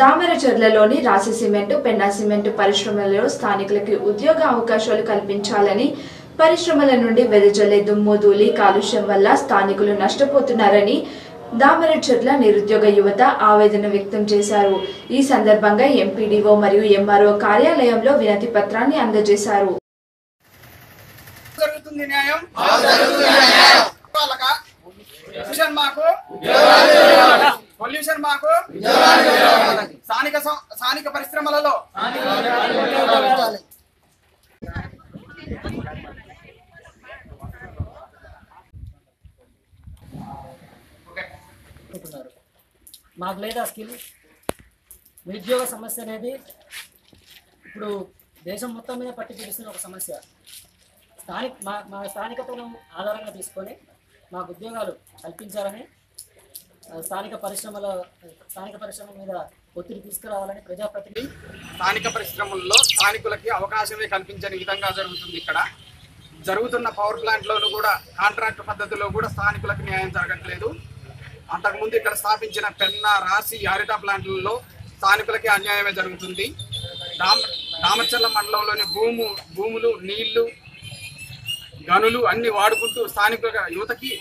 దామరచర్లలోని రాసి cement, Penna cement పరిశ్రమలలో స్థానికులకు ఉద్యోగ అవకాశాలు కల్పించాలని, పరిశ్రమల నుండి వెదజల్లే దుమ్ము, ధూళి, కాలుష్యం వల్ల స్థానికులు నష్టపోతున్నారని దామరచర్ల నిరుద్యోగ యువత ఆవేదన వ్యక్తం చేశారు. ఈ సందర్భంగా ఎంపీడీఓ మరియు ఎంఆర్ఓ కార్యాలయంలో వినతి పత్రాన్ని అందజేశారు. పొల్యూషన్ మాకు స్థానిక పరిశ్రమలలో మాకు లేదా స్కిల్ నిరుద్యోగ సమస్య అనేది ఇప్పుడు దేశం మొత్తం మీద పట్టి చూపిస్తున్న ఒక సమస్య. మా స్థానికతను ఆధారంగా తీసుకొని మాకు ఉద్యోగాలు కల్పించాలని, స్థానిక పరిశ్రమల మీద ఒత్తిడి తీసుకురావాలని ప్రజాప్రతినిధి స్థానిక పరిశ్రమల్లో స్థానికులకి అవకాశమే కల్పించని విధంగా జరుగుతుంది. ఇక్కడ జరుగుతున్న పవర్ ప్లాంట్లోనూ కూడా కాంట్రాక్ట్ పద్ధతిలో కూడా స్థానికులకు న్యాయం జరగట్లేదు. అంతకుముందు ఇక్కడ స్థాపించిన పెన్నా, రాసి, హరిత ప్లాంట్లలో స్థానికులకి అన్యాయమే జరుగుతుంది. దామరచర్ల మండలంలోని భూములు, నీళ్లు, గనులు అన్ని వాడుకుంటూ స్థానిక యువతకి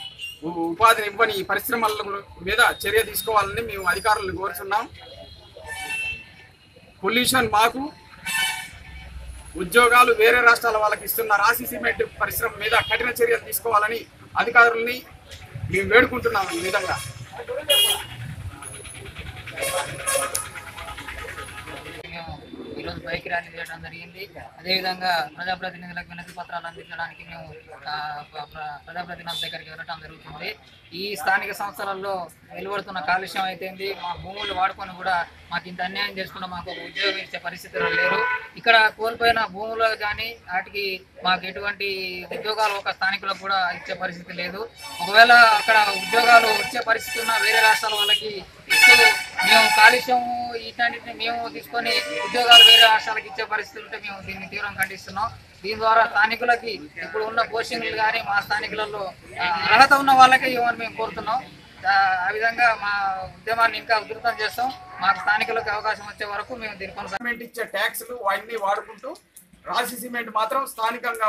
ఉపాధిని ఇవ్వని ఈ పరిశ్రమల మీద చర్య తీసుకోవాలని మేము అధికారులను కోరుతున్నాం. పొల్యూషన్ మాకు, ఉద్యోగాలు వేరే రాష్ట్రాల వాళ్ళకి ఇస్తున్న రాసి సిమెంట్ పరిశ్రమ మీద కఠిన చర్యలు తీసుకోవాలని అధికారులని మేము వేడుకుంటున్నాం. ఈ విధంగా ఈరోజు బైక్ ర్యాలీ చేయడం జరిగింది. అదేవిధంగా ప్రజాప్రతినిధులకు వినతి పత్రాలు అందించడానికి మేము ప్రజాప్రతినిధుల దగ్గరికి వెళ్ళడం జరుగుతుంది. ఈ స్థానిక సంస్థలలో వెలువడుతున్న కాలుష్యం అయితేంది, మా భూములు వాడుకొని కూడా మాకు ఇంత అన్యాయం చేసుకున్న మాకు ఒక ఉద్యోగం ఇచ్చే పరిస్థితులు లేరు. ఇక్కడ కోల్పోయిన భూములు కానీ వాటికి మాకు ఎటువంటి ఉద్యోగాలు ఒక స్థానికులకు కూడా ఇచ్చే పరిస్థితి లేదు. ఒకవేళ అక్కడ ఉద్యోగాలు వచ్చే పరిస్థితి ఉన్న వేరే రాష్ట్రాల వాళ్ళకి ఇస్తూ మేము కాలుష్యం వీటన్నిటిని మేము తీసుకొని ఉద్యోగాలు వేరే రాష్ట్రాలకు ఇచ్చే పరిస్థితి ఉంటే మేము దీన్ని తీవ్రంగా ఖండిస్తున్నాం. దీని ద్వారా స్థానికులకి ఇప్పుడు ఉన్న పోస్టింగ్లు కానీ మా స్థానికులలో అర్హత ఉన్న వాళ్ళకే ఇవ్వమని మేము కోరుతున్నాం. ఆ విధంగా మా ఉద్యమాన్ని ఇంకా ఉధృతం చేస్తాం. మాకు స్థానికులకు అవకాశం వచ్చే వరకు మేము దీని సిమెంట్ ఇచ్చే ట్యాక్స్లు అవన్నీ వాడుకుంటూ రాసి సిమెంట్ మాత్రం స్థానికంగా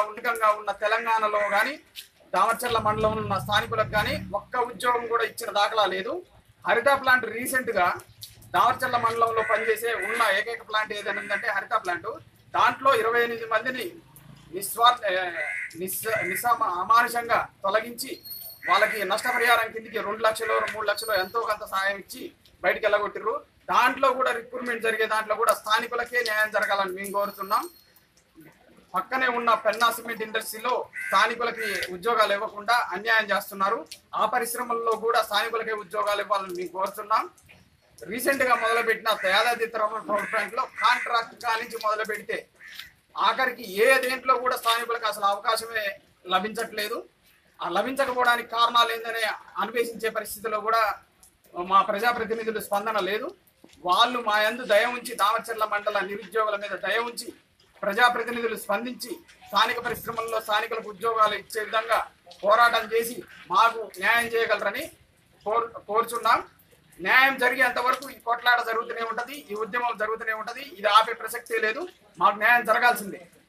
ఉన్న తెలంగాణలో కానీ దామరచర్ల మండలంలో ఉన్న స్థానికులకు కానీ ఒక్క ఉద్యోగం కూడా ఇచ్చిన దాఖలా లేదు. హరిత ప్లాంట్ రీసెంట్గా దామరచర్ల మండలంలో పనిచేసే ఉన్న ఏకైక ప్లాంట్ ఏదైనా ఉందంటే హరిత ప్లాంట్. దాంట్లో 28 మందిని అమానుషంగా తొలగించి వాళ్ళకి నష్టపరిహారం కిందికి 2 లక్షలు 3 లక్షలు ఎంతో కొంత సహాయం ఇచ్చి బయటికి వెళ్ళగొట్టిర్రు. దాంట్లో కూడా రిక్రూట్మెంట్ జరిగే దాంట్లో కూడా స్థానికులకే న్యాయం జరగాలని మేము కోరుతున్నాం. పక్కనే ఉన్న పెన్నా సిమెంట్ ఇండస్ట్రీలో స్థానికులకి ఉద్యోగాలు ఇవ్వకుండా అన్యాయం చేస్తున్నారు. ఆ పరిశ్రమల్లో కూడా స్థానికులకే ఉద్యోగాలు ఇవ్వాలని మేము కోరుతున్నాం. రీసెంట్గా మొదలుపెట్టిన యాదాద్రి థర్మల్ పవర్ ప్లాంట్లో కాంట్రాక్ట్ నుంచి మొదలు పెడితే ఆఖరికి ఏ దేంట్లో కూడా స్థానికులకు అసలు అవకాశమే లభించట్లేదు. ఆ లభించకపోవడానికి కారణాలు ఏంటనే అన్వేషించే పరిస్థితిలో కూడా మా ప్రజాప్రతినిధులు స్పందన లేదు. వాళ్ళు మా యందు దయ ఉంచి దామరచర్ల మండల నిరుద్యోగుల మీద దయ ఉంచి ప్రజాప్రతినిధులు స్పందించి స్థానిక పరిశ్రమల్లో స్థానికులకు ఉద్యోగాలు ఇచ్చే విధంగా పోరాటం చేసి మాకు న్యాయం చేయగలరని కోరుచున్నాం. న్యాయం జరిగేంత వరకు ఈ కొట్లాట జరుగుతూనే ఉంటుంది, ఈ ఉద్యమం జరుగుతూనే ఉంటుంది. ఇది ఆపే ప్రసక్తే లేదు. మాకు న్యాయం జరగాల్సిందే.